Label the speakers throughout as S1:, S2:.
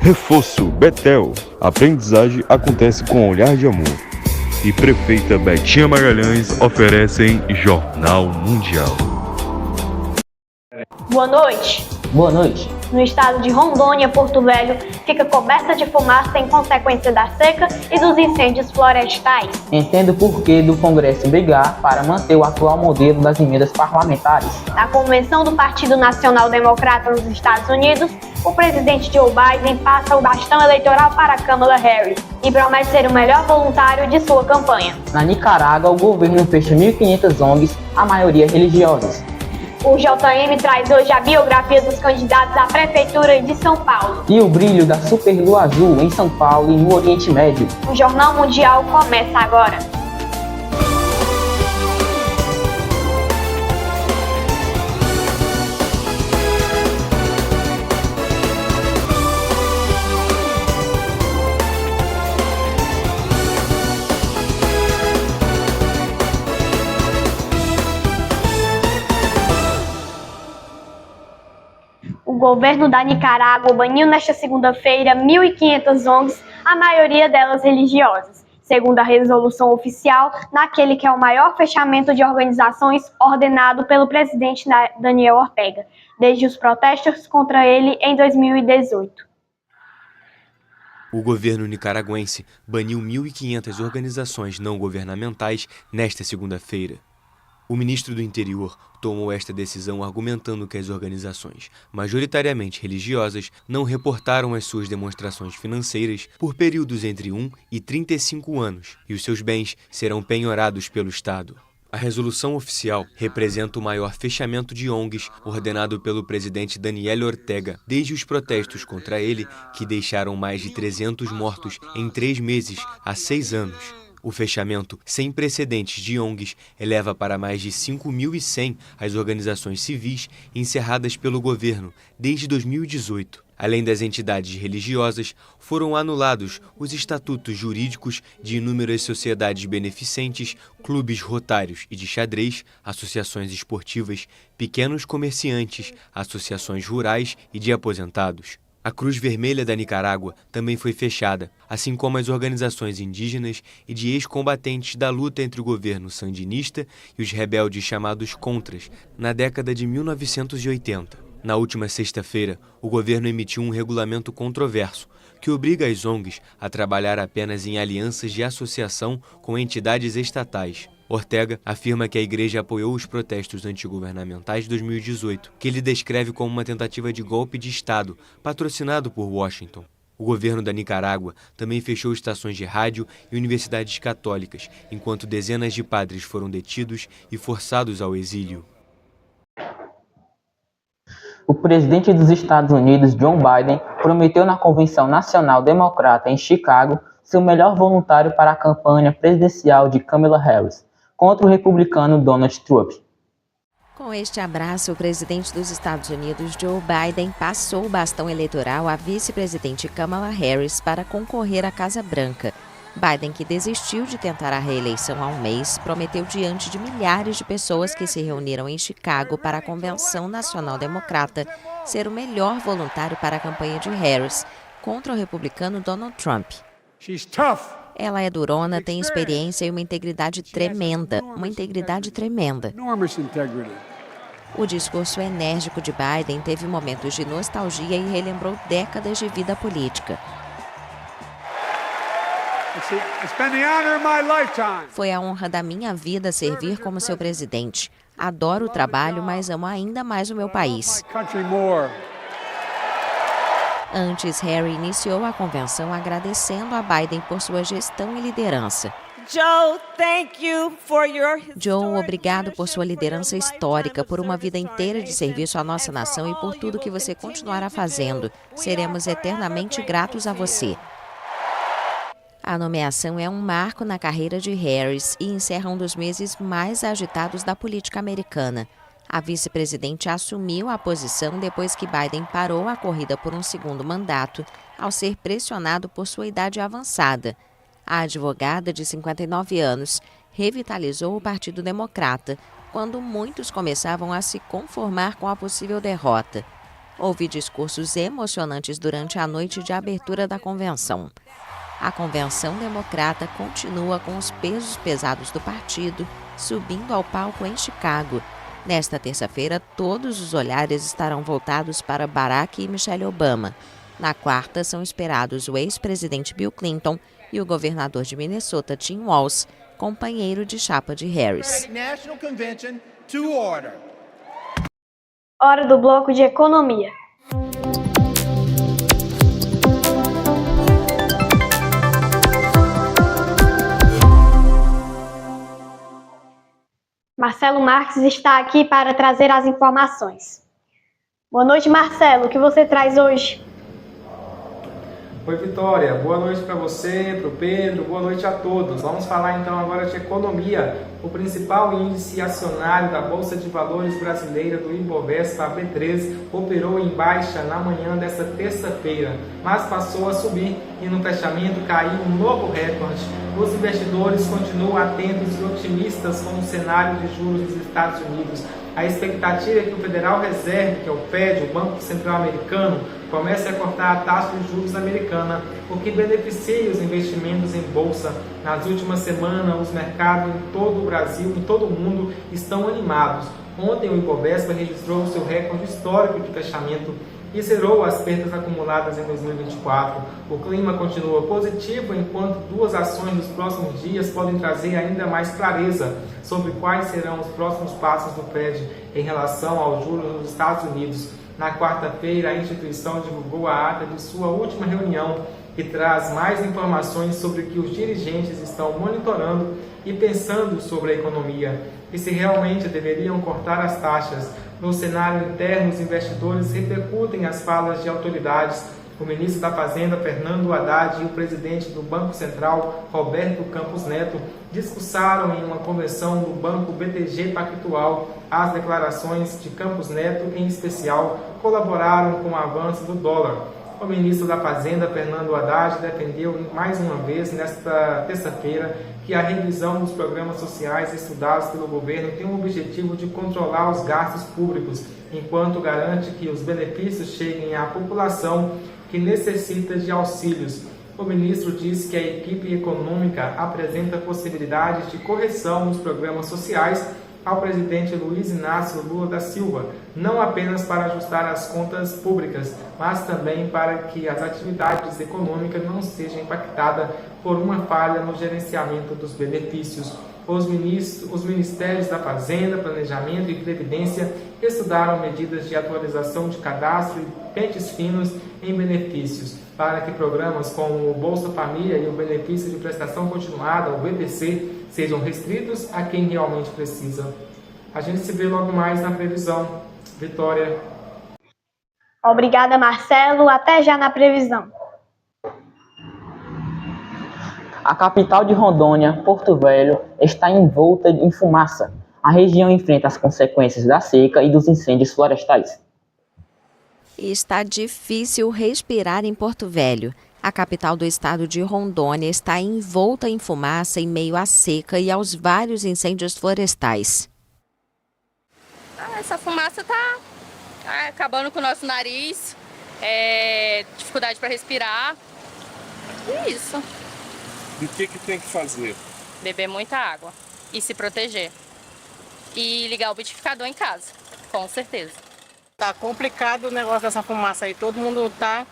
S1: Reforço Betel. Aprendizagem acontece com olhar de amor. E Prefeita Betinha Magalhães oferecem Jornal Mundial.
S2: Boa noite.
S3: Boa noite.
S2: No estado de Rondônia, Porto Velho fica coberta de fumaça em consequência da seca e dos incêndios florestais.
S3: Entendo o porquê do Congresso brigar para manter o atual modelo das emendas parlamentares.
S2: Na convenção do Partido Nacional Democrata nos Estados Unidos, o presidente Joe Biden passa o bastão eleitoral para Kamala Harris e promete ser o melhor voluntário de sua campanha.
S3: Na Nicarágua, o governo fecha 1.500 ONGs, a maioria religiosas.
S2: O JM traz hoje a biografia dos candidatos à Prefeitura de São Paulo.
S3: E o brilho da superlua azul em São Paulo e no Oriente Médio.
S2: O Jornal Mundial começa agora. O governo da Nicarágua baniu nesta segunda-feira 1.500 ONGs, a maioria delas religiosas, segundo a resolução oficial, naquele que é o maior fechamento de organizações ordenado pelo presidente Daniel Ortega, desde os protestos contra ele em 2018.
S4: O governo nicaragüense baniu 1.500 organizações não governamentais nesta segunda-feira. O ministro do Interior tomou esta decisão argumentando que as organizações, majoritariamente religiosas, não reportaram as suas demonstrações financeiras por períodos entre 1 e 35 anos e os seus bens serão penhorados pelo Estado. A resolução oficial representa o maior fechamento de ONGs ordenado pelo presidente Daniel Ortega desde os protestos contra ele, que deixaram mais de 300 mortos em 3 meses há 6 anos. O fechamento sem precedentes de ONGs eleva para mais de 5.100 as organizações civis encerradas pelo governo desde 2018. Além das entidades religiosas, foram anulados os estatutos jurídicos de inúmeras sociedades beneficentes, clubes rotários e de xadrez, associações esportivas, pequenos comerciantes, associações rurais e de aposentados. A Cruz Vermelha da Nicarágua também foi fechada, assim como as organizações indígenas e de ex-combatentes da luta entre o governo sandinista e os rebeldes chamados Contras, na década de 1980. Na última sexta-feira, o governo emitiu um regulamento controverso que obriga as ONGs a trabalhar apenas em alianças de associação com entidades estatais. Ortega afirma que a igreja apoiou os protestos antigovernamentais de 2018, que ele descreve como uma tentativa de golpe de Estado, patrocinado por Washington. O governo da Nicarágua também fechou estações de rádio e universidades católicas, enquanto dezenas de padres foram detidos e forçados ao exílio.
S3: O presidente dos Estados Unidos, Joe Biden, prometeu na Convenção Nacional Democrata em Chicago ser o melhor voluntário para a campanha presidencial de Kamala Harris contra o republicano Donald Trump.
S5: Com este abraço, o presidente dos Estados Unidos, Joe Biden, passou o bastão eleitoral à vice-presidente Kamala Harris para concorrer à Casa Branca. Biden, que desistiu de tentar a reeleição há um mês, prometeu diante de milhares de pessoas que se reuniram em Chicago para a Convenção Nacional Democrata ser o melhor voluntário para a campanha de Harris contra o republicano Donald Trump. Ela é durona, tem experiência e uma integridade tremenda. O discurso enérgico de Biden teve momentos de nostalgia e relembrou décadas de vida política. Foi a honra da minha vida servir como seu presidente. Adoro o trabalho, mas amo ainda mais o meu país. Antes, Harry iniciou a convenção agradecendo a Biden por sua gestão e liderança. Joe, obrigado por sua liderança histórica, por uma vida inteira de serviço à nossa nação e por tudo que você continuará fazendo. Seremos eternamente gratos a você. A nomeação é um marco na carreira de Harris e encerra um dos meses mais agitados da política americana. A vice-presidente assumiu a posição depois que Biden parou a corrida por um segundo mandato, ao ser pressionado por sua idade avançada. A advogada, de 59 anos, revitalizou o Partido Democrata, quando muitos começavam a se conformar com a possível derrota. Houve discursos emocionantes durante a noite de abertura da convenção. A convenção democrata continua com os pesos pesados do partido subindo ao palco em Chicago. Nesta terça-feira, todos os olhares estarão voltados para Barack e Michelle Obama. Na quarta, são esperados o ex-presidente Bill Clinton e o governador de Minnesota, Tim Walz, companheiro de chapa de Harris.
S2: Hora do bloco de economia. Marcelo Marques está aqui para trazer as informações. Boa noite, Marcelo. O que você traz hoje?
S6: Oi, Vitória. Boa noite para você, para o Pedro. Boa noite a todos. Vamos falar então agora de economia. O principal índice acionário da Bolsa de Valores brasileira do Ibovespa, a B3, operou em baixa na manhã desta terça-feira, mas passou a subir e no fechamento caiu um novo recorde. Os investidores continuam atentos e otimistas com o cenário de juros dos Estados Unidos. A expectativa é que o Federal Reserve, que é o Fed, o Banco Central Americano, comece a cortar a taxa de juros americana, o que beneficia os investimentos em bolsa. Nas últimas semanas, os mercados em todo o Brasil e em todo o mundo estão animados. Ontem, o Ibovespa registrou o seu recorde histórico de fechamento e zerou as perdas acumuladas em 2024. O clima continua positivo, enquanto duas ações nos próximos dias podem trazer ainda mais clareza sobre quais serão os próximos passos do Fed em relação aos juros nos Estados Unidos. Na quarta-feira, a instituição divulgou a ata de sua última reunião, que traz mais informações sobre o que os dirigentes estão monitorando e pensando sobre a economia, e se realmente deveriam cortar as taxas. No cenário interno, os investidores repercutem as falas de autoridades. O ministro da Fazenda, Fernando Haddad, e o presidente do Banco Central, Roberto Campos Neto, discursaram em uma convenção do Banco BTG Pactual. As declarações de Campos Neto, em especial, colaboraram com o avanço do dólar. O ministro da Fazenda, Fernando Haddad, defendeu mais uma vez nesta terça-feira que a revisão dos programas sociais estudados pelo governo tem o objetivo de controlar os gastos públicos, enquanto garante que os benefícios cheguem à população que necessita de auxílios. O ministro disse que a equipe econômica apresenta possibilidades de correção nos programas sociais ao presidente Luiz Inácio Lula da Silva, não apenas para ajustar as contas públicas, mas também para que as atividades econômicas não sejam impactadas por uma falha no gerenciamento dos benefícios. Os ministérios da Fazenda, Planejamento e Previdência estudaram medidas de atualização de cadastro e pentes finos em benefícios, para que programas como o Bolsa Família e o Benefício de Prestação Continuada, o BPC, sejam restritos a quem realmente precisa. A gente se vê logo mais na previsão. Vitória.
S2: Obrigada, Marcelo. Até já na previsão.
S3: A capital de Rondônia, Porto Velho, está envolta em fumaça. A região enfrenta as consequências da seca e dos incêndios florestais.
S5: Está difícil respirar em Porto Velho. A capital do estado de Rondônia está envolta em fumaça em meio à seca e aos vários incêndios florestais.
S7: Essa fumaça está acabando com o nosso nariz, dificuldade para respirar. E isso.
S8: E o que tem que fazer?
S7: Beber muita água e se proteger. E ligar o umidificador em casa, com certeza.
S9: Tá complicado o negócio dessa fumaça aí. Todo mundo tá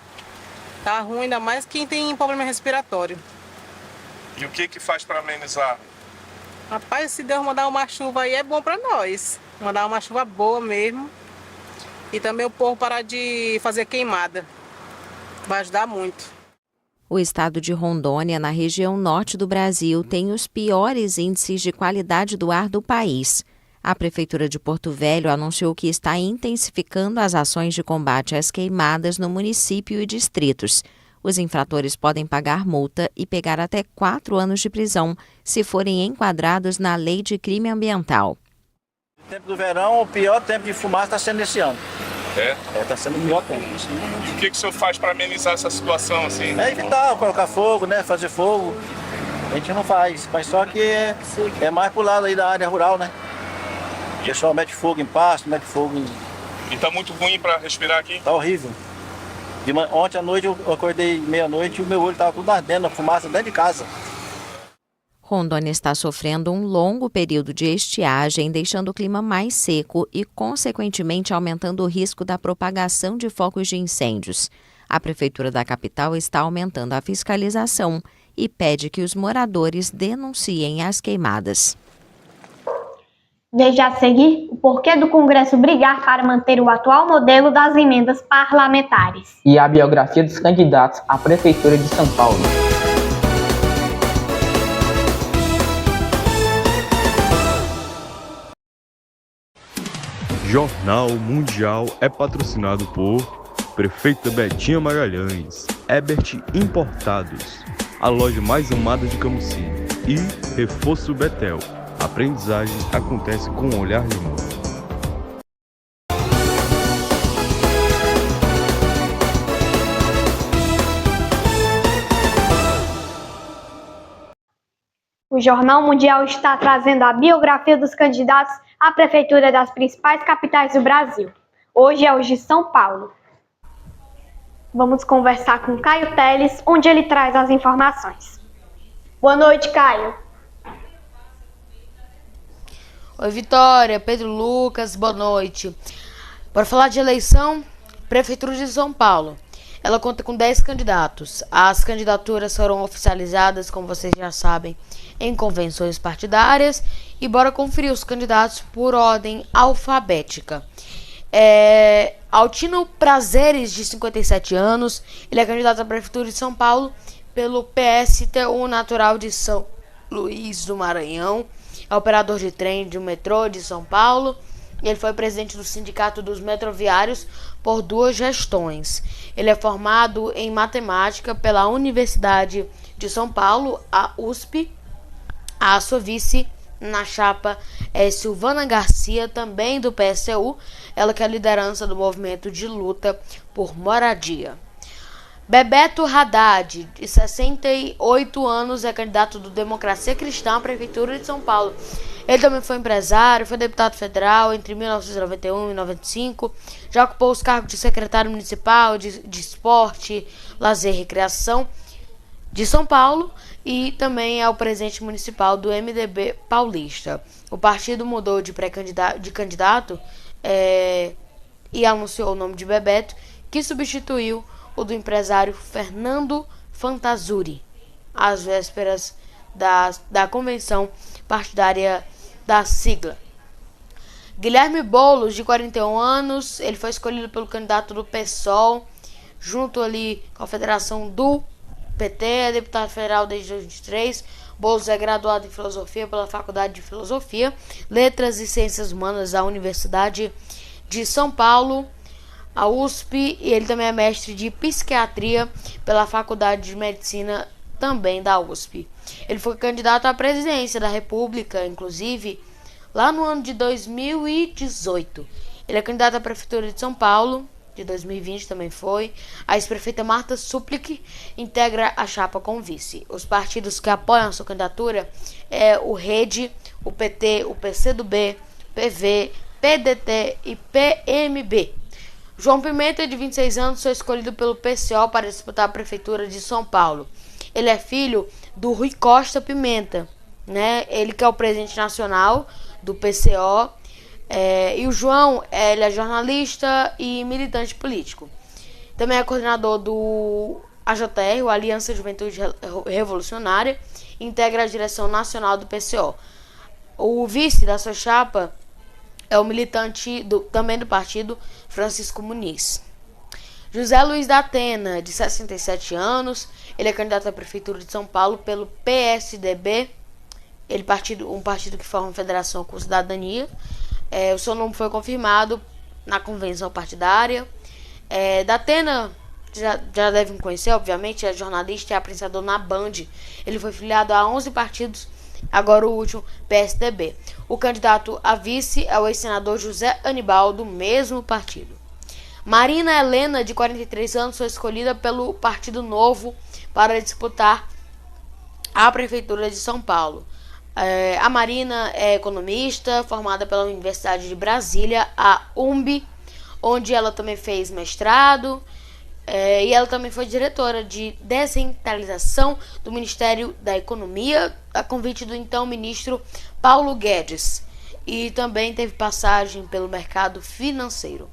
S9: ruim, ainda mais quem tem problema respiratório.
S8: E o que faz para amenizar?
S9: Rapaz, se Deus mandar uma chuva aí é bom para nós. Mandar uma chuva boa mesmo. E também o povo parar de fazer queimada. Vai ajudar muito.
S5: O estado de Rondônia, na região norte do Brasil, tem os piores índices de qualidade do ar do país. A Prefeitura de Porto Velho anunciou que está intensificando as ações de combate às queimadas no município e distritos. Os infratores podem pagar multa e pegar até 4 anos de prisão se forem enquadrados na Lei de Crime Ambiental.
S10: O tempo do verão, o pior tempo de fumaça está sendo esse ano. Está sendo o pior tempo.
S8: E o que o senhor faz para amenizar essa situação assim?
S10: É evitar colocar fogo, né? Fazer fogo. A gente não faz, mas só que é mais pro lado aí da área rural, né? O pessoal mete fogo em pasto, mete fogo em...
S8: E tá muito ruim para respirar aqui?
S10: Tá horrível. Ontem à noite eu acordei meia-noite e o meu olho tava tudo ardendo, a fumaça dentro de casa.
S5: Rondônia está sofrendo um longo período de estiagem, deixando o clima mais seco e, consequentemente, aumentando o risco da propagação de focos de incêndios. A Prefeitura da capital está aumentando a fiscalização e pede que os moradores denunciem as queimadas.
S2: Veja a seguir o porquê do Congresso brigar para manter o atual modelo das emendas parlamentares.
S3: E a biografia dos candidatos à Prefeitura de São Paulo.
S1: Jornal Mundial é patrocinado por Prefeita Betinha Magalhães, Ebert Importados, a loja mais amada de Camusim, e Reforço Betel. A aprendizagem acontece com um olhar de amor.
S2: O Jornal Mundial está trazendo a biografia dos candidatos à prefeitura das principais capitais do Brasil. Hoje é o de São Paulo. Vamos conversar com Caio Teles, onde ele traz as informações. Boa noite, Caio.
S11: Oi, Vitória, Pedro Lucas, boa noite. Para falar de eleição, Prefeitura de São Paulo. Ela conta com 10 candidatos. As candidaturas foram oficializadas, como vocês já sabem, em convenções partidárias. E bora conferir os candidatos por ordem alfabética. Altino Prazeres, de 57 anos. Ele é candidato à Prefeitura de São Paulo pelo PSTU natural de São Luís do Maranhão. É operador de trem de metrô de São Paulo. Ele foi presidente do Sindicato dos Metroviários por 2 gestões. Ele é formado em matemática pela Universidade de São Paulo, a USP. A sua vice na chapa é Silvana Garcia, também do PSTU, ela que é a liderança do movimento de luta por moradia. Bebeto Haddad, de 68 anos, é candidato do Democracia Cristã à Prefeitura de São Paulo. Ele também foi empresário, foi deputado federal entre 1991 e 1995, já ocupou os cargos de secretário municipal de esporte, lazer e recreação de São Paulo e também é o presidente municipal do MDB paulista. O partido mudou de candidato e anunciou o nome de Bebeto, que substituiu o do empresário Fernando Fantazuri, às vésperas da convenção partidária da sigla. Guilherme Boulos, de 41 anos, ele foi escolhido pelo candidato do PSOL, junto ali com a federação do PT, é deputado federal desde 2003. Boulos é graduado em Filosofia pela Faculdade de Filosofia, Letras e Ciências Humanas da Universidade de São Paulo, a USP, e ele também é mestre de Psiquiatria pela Faculdade de Medicina, também da USP. Ele foi candidato à presidência da República, inclusive, lá no ano de 2018. Ele é candidato à Prefeitura de São Paulo, de 2020 também foi. A ex-prefeita Marta Suplicy integra a chapa com vice. Os partidos que apoiam a sua candidatura é o Rede, o PT, o PCdoB, PV, PDT e PMB. João Pimenta, de 26 anos, foi escolhido pelo PCO para disputar a Prefeitura de São Paulo. Ele é filho do Rui Costa Pimenta, né? Ele que é o presidente nacional do PCO. E o João, ele é jornalista e militante político. Também é coordenador do AJR, o Aliança Juventude Revolucionária, e integra a direção nacional do PCO. O vice da sua chapa é o militante também do partido, Francisco Muniz. José Luiz da Atena, de 67 anos, ele é candidato à Prefeitura de São Paulo pelo PSDB, um partido que forma federação com Cidadania. O seu nome foi confirmado na convenção partidária. Da Atena, já devem conhecer, obviamente, é jornalista e apresentador na Band. Ele foi filiado a 11 partidos, agora o último, PSDB. O candidato a vice é o ex-senador José Anibal, do mesmo partido. Marina Helena, de 43 anos, foi escolhida pelo Partido Novo para disputar a Prefeitura de São Paulo. A Marina é economista, formada pela Universidade de Brasília, a UMB. onde ela também fez mestrado, e ela também foi diretora de descentralização do Ministério da Economia, a convite do então ministro Paulo Guedes, e também teve passagem pelo mercado financeiro.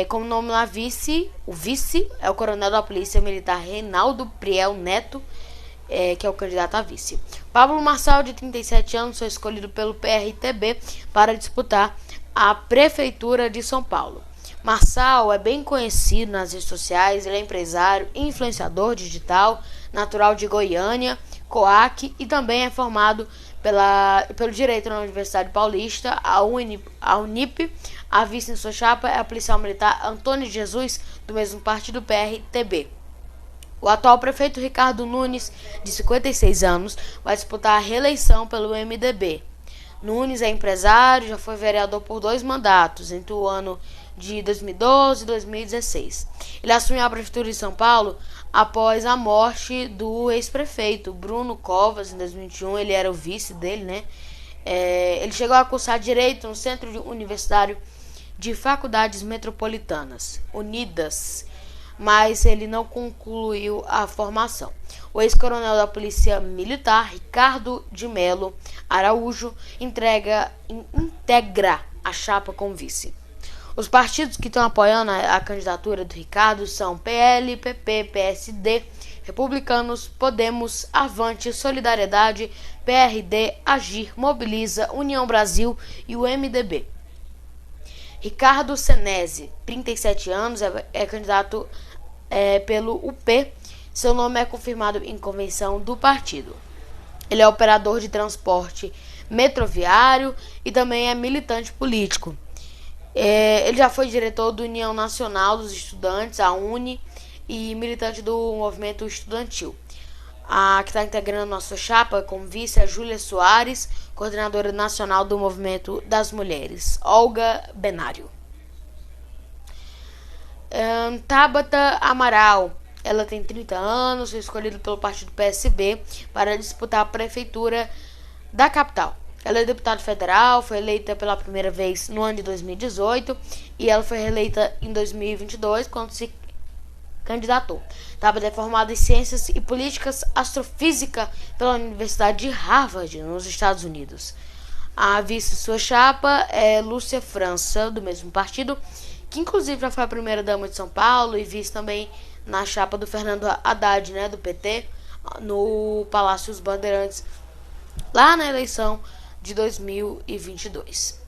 S11: Como nome lá, o vice é o coronel da Polícia Militar Reinaldo Priel Neto, que é o candidato a vice. Pablo Marçal, de 37 anos, foi escolhido pelo PRTB para disputar a Prefeitura de São Paulo. Marçal é bem conhecido nas redes sociais, ele é empresário, influenciador digital, natural de Goiânia, COAC, e também é formado pelo Direito na Universidade Paulista, a Unip. A vice em sua chapa é a policial militar Antônio Jesus, do mesmo partido PRTB. O atual prefeito Ricardo Nunes, de 56 anos, vai disputar a reeleição pelo MDB. Nunes é empresário, já foi vereador por 2 mandatos, entre o ano de 2012 e 2016. Ele assumiu a Prefeitura de São Paulo após a morte do ex-prefeito Bruno Covas, em 2021. Ele era o vice dele, né? Ele chegou a cursar Direito no Centro Universitário de Faculdades Metropolitanas, Unidas, mas ele não concluiu a formação. O ex-coronel da Polícia Militar, Ricardo de Melo Araújo, integra a chapa como vice. Os partidos que estão apoiando a candidatura do Ricardo são PL, PP, PSD, Republicanos, Podemos, Avante, Solidariedade, PRD, Agir, Mobiliza, União Brasil e o MDB. Ricardo Senese, 37 anos, é candidato pelo UP. Seu nome é confirmado em convenção do partido. Ele é operador de transporte metroviário e também é militante político. Ele já foi diretor da União Nacional dos Estudantes, a UNE, e militante do movimento estudantil. A que está integrando nossa chapa como vice é Júlia Soares, coordenadora nacional do movimento das mulheres, Olga Benário. Tabata Amaral, ela tem 30 anos, foi escolhida pelo partido PSB para disputar a prefeitura da capital. Ela é deputada federal, foi eleita pela primeira vez no ano de 2018 e ela foi reeleita em 2022 quando se candidatou. Tabata é formada em Ciências e Políticas Astrofísica pela Universidade de Harvard, nos Estados Unidos. A vice sua chapa é Lúcia França, do mesmo partido, que inclusive já foi a primeira-dama de São Paulo e vice também na chapa do Fernando Haddad, né, do PT, no Palácio dos Bandeirantes, lá na eleição de 2022.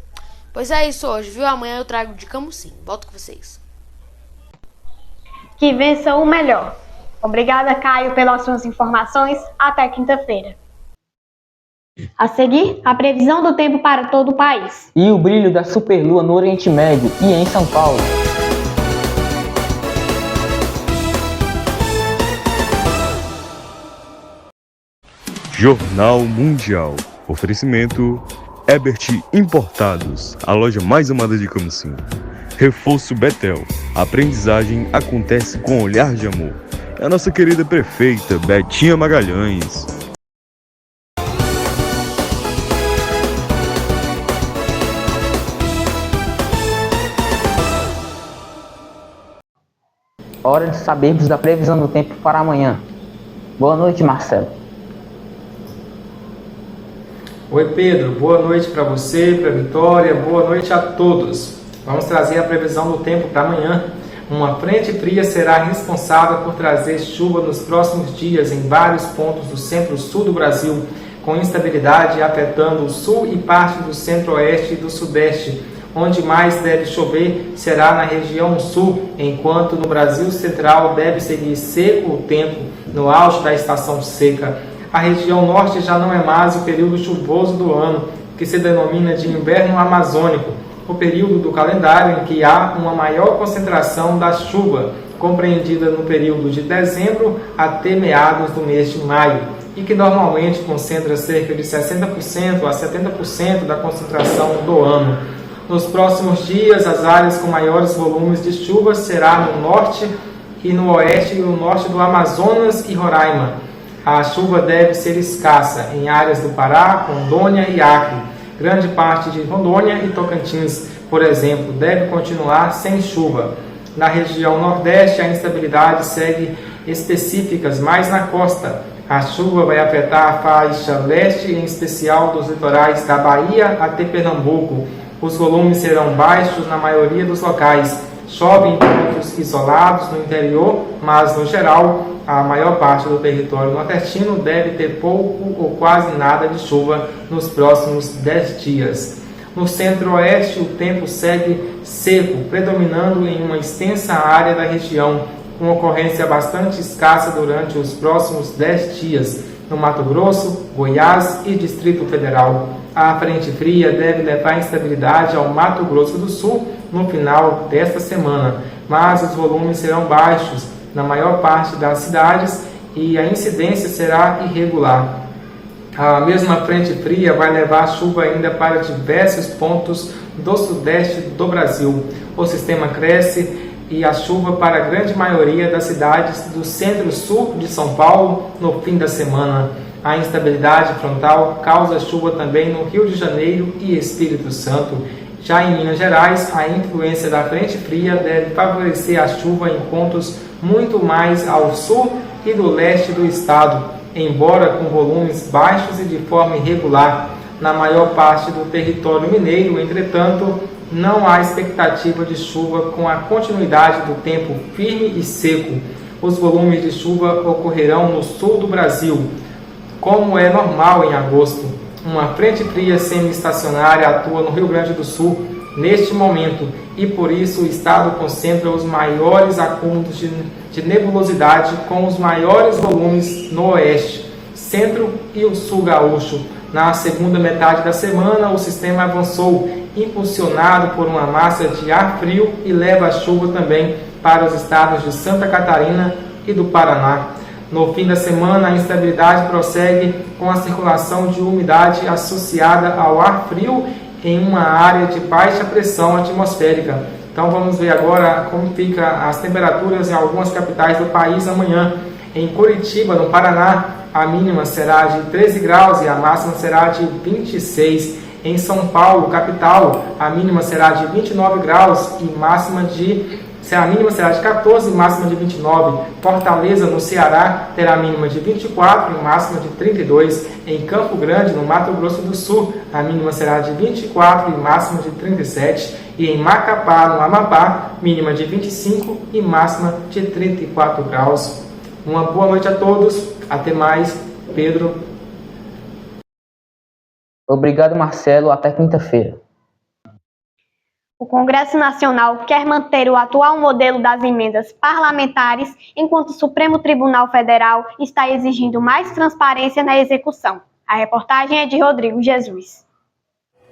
S11: Pois é isso hoje, viu? Amanhã eu trago de Camusim. Volto com vocês.
S2: Que vença o melhor. Obrigada, Caio, pelas suas informações. Até quinta-feira. A seguir, a previsão do tempo para todo o país.
S3: E o brilho da superlua no Oriente Médio e em São Paulo.
S1: Jornal Mundial. Oferecimento Ebert Importados, a loja mais amada de Camusim. Reforço Betel. A aprendizagem acontece com olhar de amor. É a nossa querida prefeita Betinha Magalhães.
S3: Hora de sabermos da previsão do tempo para amanhã. Boa noite, Marcelo.
S6: Oi, Pedro. Boa noite para você, para a Vitória. Boa noite a todos. Vamos trazer a previsão do tempo para amanhã. Uma frente fria será responsável por trazer chuva nos próximos dias em vários pontos do centro-sul do Brasil, com instabilidade afetando o sul e parte do centro-oeste e do sudeste. Onde mais deve chover será na região sul, enquanto no Brasil central deve seguir seco o tempo no auge da estação seca. A região norte já não é mais o período chuvoso do ano, que se denomina de inverno amazônico, o período do calendário em que há uma maior concentração da chuva, compreendida no período de dezembro até meados do mês de maio, e que normalmente concentra cerca de 60% a 70% da concentração do ano. Nos próximos dias, as áreas com maiores volumes de chuva será no norte e no oeste e no norte do Amazonas e Roraima. A chuva deve ser escassa em áreas do Pará, Rondônia e Acre, grande parte de Rondônia e Tocantins, por exemplo, deve continuar sem chuva. Na região Nordeste, a instabilidade segue específicas mais na costa. A chuva vai afetar a faixa leste, em especial dos litorais da Bahia até Pernambuco. Os volumes serão baixos na maioria dos locais. Chove em pontos isolados no interior, mas, no geral, a maior parte do território nordestino deve ter pouco ou quase nada de chuva nos próximos 10 dias. No centro-oeste, o tempo segue seco, predominando em uma extensa área da região, com ocorrência bastante escassa durante os próximos 10 dias, no Mato Grosso, Goiás e Distrito Federal. A frente fria deve levar instabilidade ao Mato Grosso do Sul no final desta semana, mas os volumes serão baixos na maior parte das cidades e a incidência será irregular. A mesma frente fria vai levar chuva ainda para diversos pontos do sudeste do Brasil. O sistema cresce e a chuva para a grande maioria das cidades do centro-sul de São Paulo no fim da semana. A instabilidade frontal causa chuva também no Rio de Janeiro e Espírito Santo. Já em Minas Gerais, a influência da frente fria deve favorecer a chuva em pontos muito mais ao sul e do leste do estado, embora com volumes baixos e de forma irregular. Na maior parte do território mineiro, entretanto, não há expectativa de chuva com a continuidade do tempo firme e seco. Os volumes de chuva ocorrerão no sul do Brasil, como é normal em agosto. Uma frente fria semi-estacionária atua no Rio Grande do Sul neste momento e por isso o estado concentra os maiores acúmulos de nebulosidade com os maiores volumes no oeste, centro e o sul gaúcho. Na segunda metade da semana, o sistema avançou, impulsionado por uma massa de ar frio e leva a chuva também para os estados de Santa Catarina e do Paraná. No fim da semana, a instabilidade prossegue com a circulação de umidade associada ao ar frio em uma área de baixa pressão atmosférica. Então vamos ver agora como ficam as temperaturas em algumas capitais do país amanhã. Em Curitiba, no Paraná, a mínima será de 13 graus e a máxima será de 26. Em São Paulo, capital, a mínima será de 29 graus e a mínima será de 14 e máxima de 29. Fortaleza, no Ceará, terá a mínima de 24 e máxima de 32. Em Campo Grande, no Mato Grosso do Sul, a mínima será de 24 e máxima de 37. E em Macapá, no Amapá, mínima de 25 e máxima de 34 graus. Uma boa noite a todos. Até mais. Pedro.
S3: Obrigado, Marcelo. Até quinta-feira.
S2: O Congresso Nacional quer manter o atual modelo das emendas parlamentares, enquanto o Supremo Tribunal Federal está exigindo mais transparência na execução. A reportagem é de Rodrigo Jesus.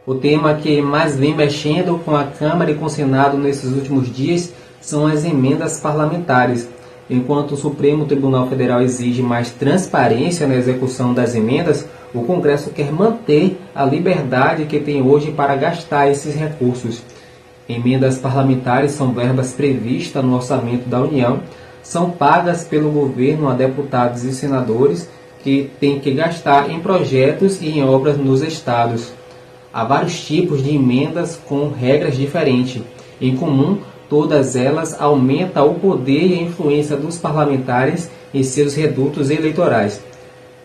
S12: O tema que mais vem mexendo com a Câmara e com o Senado nesses últimos dias são as emendas parlamentares. Enquanto o Supremo Tribunal Federal exige mais transparência na execução das emendas, o Congresso quer manter a liberdade que tem hoje para gastar esses recursos. Emendas parlamentares são verbas previstas no orçamento da União, são pagas pelo governo a deputados e senadores que têm que gastar em projetos e em obras nos estados. Há vários tipos de emendas com regras diferentes. Em comum, todas elas aumentam o poder e a influência dos parlamentares em seus redutos eleitorais.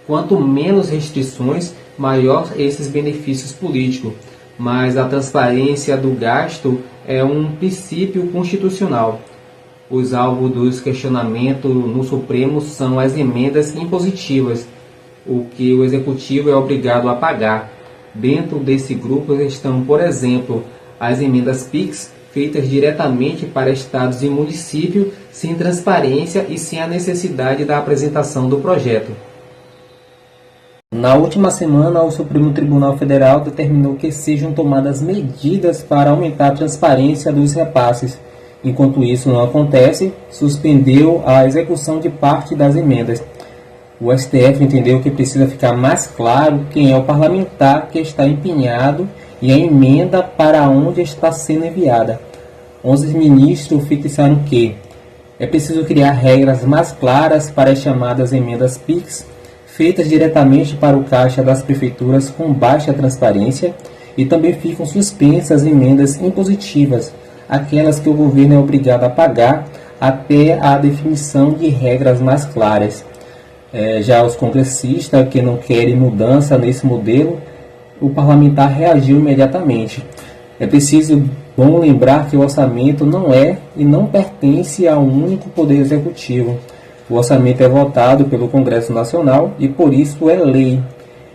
S12: Quanto menos restrições, maior esses benefícios políticos. Mas a transparência do gasto é um princípio constitucional. Os alvos dos questionamentos no Supremo são as emendas impositivas, o que o Executivo é obrigado a pagar. Dentro desse grupo estão, por exemplo, as emendas PIX, feitas diretamente para estados e municípios, sem transparência e sem a necessidade da apresentação do projeto. Na última semana, o Supremo Tribunal Federal determinou que sejam tomadas medidas para aumentar a transparência dos repasses. Enquanto isso não acontece, suspendeu a execução de parte das emendas. O STF entendeu que precisa ficar mais claro quem é o parlamentar que está empenhado e a emenda para onde está sendo enviada. 11 ministros fixaram que é preciso criar regras mais claras para as chamadas emendas PIX, feitas diretamente para o caixa das prefeituras com baixa transparência, e também ficam suspensas emendas impositivas, aquelas que o governo é obrigado a pagar até a definição de regras mais claras. Já os congressistas que não querem mudança nesse modelo, o parlamentar reagiu imediatamente. É preciso bom lembrar que o orçamento não é e não pertence a um único poder executivo. O orçamento é votado pelo Congresso Nacional e por isso é lei.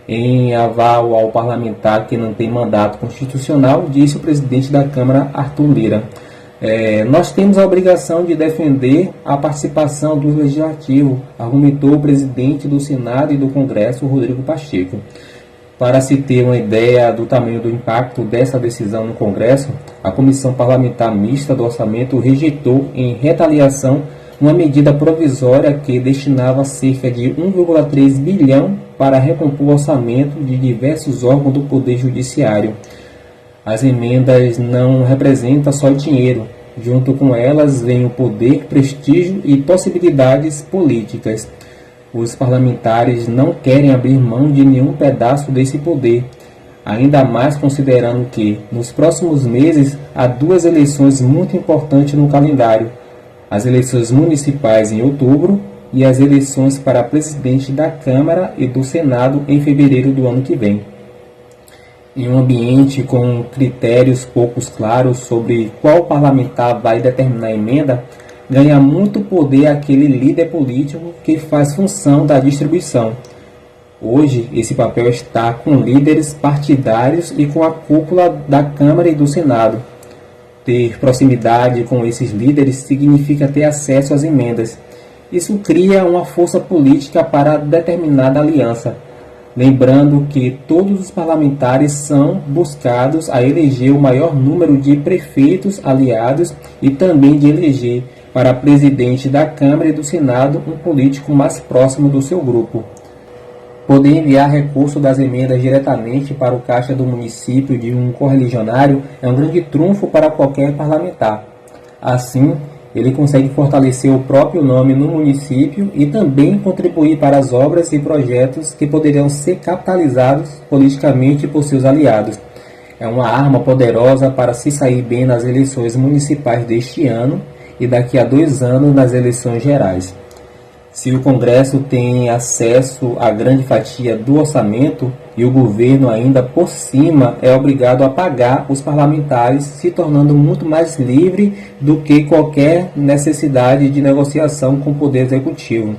S12: Em aval ao parlamentar que não tem mandato constitucional, disse o presidente da Câmara, Arthur Lira. Nós temos a obrigação de defender a participação do Legislativo, argumentou o presidente do Senado e do Congresso, Rodrigo Pacheco. Para se ter uma ideia do tamanho do impacto dessa decisão no Congresso, a Comissão Parlamentar Mista do Orçamento rejeitou, em retaliação, uma medida provisória que destinava cerca de 1,3 bilhão para recompor o orçamento de diversos órgãos do Poder Judiciário. As emendas não representam só dinheiro. Junto com elas vem o poder, prestígio e possibilidades políticas. Os parlamentares não querem abrir mão de nenhum pedaço desse poder, ainda mais considerando que, nos próximos meses, há 2 eleições muito importantes no calendário: as eleições municipais em outubro e as eleições para presidente da Câmara e do Senado em fevereiro do ano que vem. Em um ambiente com critérios pouco claros sobre qual parlamentar vai determinar a emenda, ganha muito poder aquele líder político que faz função da distribuição. Hoje, esse papel está com líderes partidários e com a cúpula da Câmara e do Senado. Ter proximidade com esses líderes significa ter acesso às emendas. Isso cria uma força política para determinada aliança. Lembrando que todos os parlamentares são buscados a eleger o maior número de prefeitos aliados e também de eleger para presidente da Câmara e do Senado um político mais próximo do seu grupo. Poder enviar recurso das emendas diretamente para o caixa do município de um correligionário é um grande trunfo para qualquer parlamentar. Assim, ele consegue fortalecer o próprio nome no município e também contribuir para as obras e projetos que poderiam ser capitalizados politicamente por seus aliados. É uma arma poderosa para se sair bem nas eleições municipais deste ano e daqui a 2 anos nas eleições gerais. Se o Congresso tem acesso à grande fatia do orçamento e o governo ainda por cima é obrigado a pagar os parlamentares, se tornando muito mais livre do que qualquer necessidade de negociação com o Poder Executivo.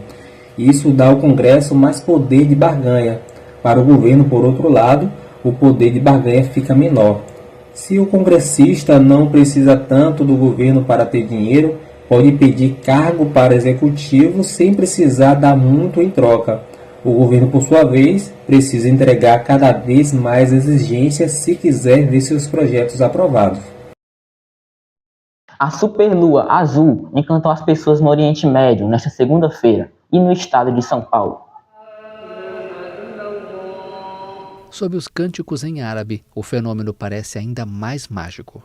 S12: Isso dá ao Congresso mais poder de barganha. Para o governo, por outro lado, o poder de barganha fica menor. Se o congressista não precisa tanto do governo para ter dinheiro, pode pedir cargo para executivo sem precisar dar muito em troca. O governo, por sua vez, precisa entregar cada vez mais exigências se quiser ver seus projetos aprovados.
S3: A superlua azul encantou as pessoas no Oriente Médio nesta segunda-feira e no estado de São Paulo.
S13: Sob os cânticos em árabe, o fenômeno parece ainda mais mágico.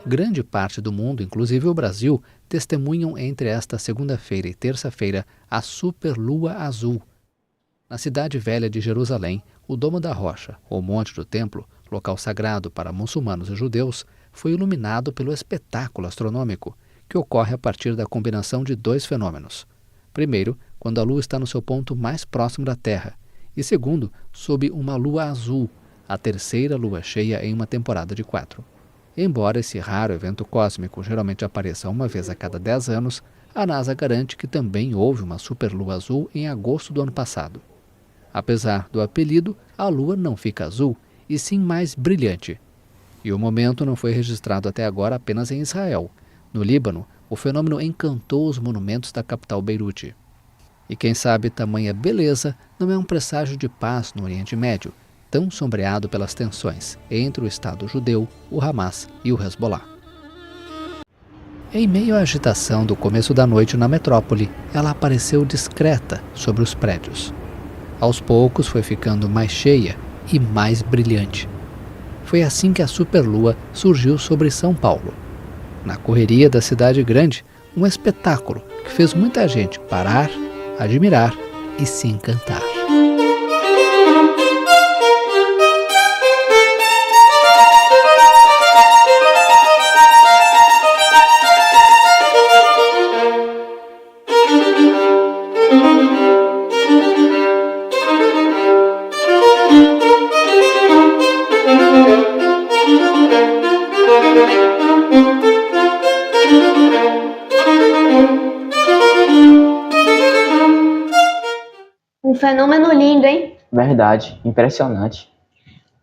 S13: Grande parte do mundo, inclusive o Brasil, testemunham entre esta segunda-feira e terça-feira a superlua azul. Na cidade velha de Jerusalém, o Domo da Rocha, ou Monte do Templo, local sagrado para muçulmanos e judeus, foi iluminado pelo espetáculo astronômico, que ocorre a partir da combinação de 2 fenômenos. Primeiro, quando a lua está no seu ponto mais próximo da Terra, e segundo, sob uma lua azul, a terceira lua cheia em uma temporada de 4. Embora esse raro evento cósmico geralmente apareça uma vez a cada 10 anos, a NASA garante que também houve uma superlua azul em agosto do ano passado. Apesar do apelido, a lua não fica azul, e sim mais brilhante. E o momento não foi registrado até agora apenas em Israel. No Líbano, o fenômeno encantou os monumentos da capital Beirute. E quem sabe tamanha beleza não é um presságio de paz no Oriente Médio, tão sombreado pelas tensões entre o Estado judeu, o Hamas e o Hezbollah. Em meio à agitação do começo da noite na metrópole, ela apareceu discreta sobre os prédios. Aos poucos foi ficando mais cheia e mais brilhante. Foi assim que a superlua surgiu sobre São Paulo. Na correria da cidade grande, um espetáculo que fez muita gente parar, admirar e se encantar.
S2: Um fenômeno lindo, hein?
S3: Verdade, impressionante.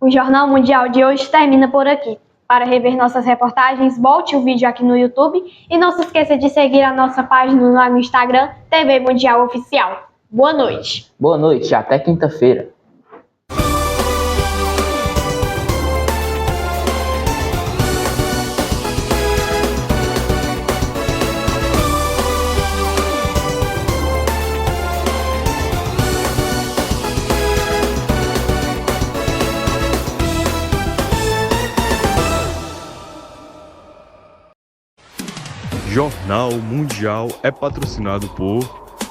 S2: O Jornal Mundial de hoje termina por aqui. Para rever nossas reportagens, volte o vídeo aqui no YouTube e não se esqueça de seguir a nossa página lá no Instagram, TV Mundial Oficial. Boa noite.
S3: Boa noite, até quinta-feira.
S1: Jornal Mundial é patrocinado por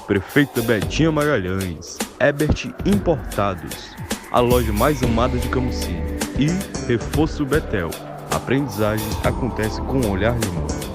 S1: Prefeita Betinha Magalhães, Ebert Importados, a loja mais amada de Camusim, e Reforço Betel. A aprendizagem acontece com um olhar de mão.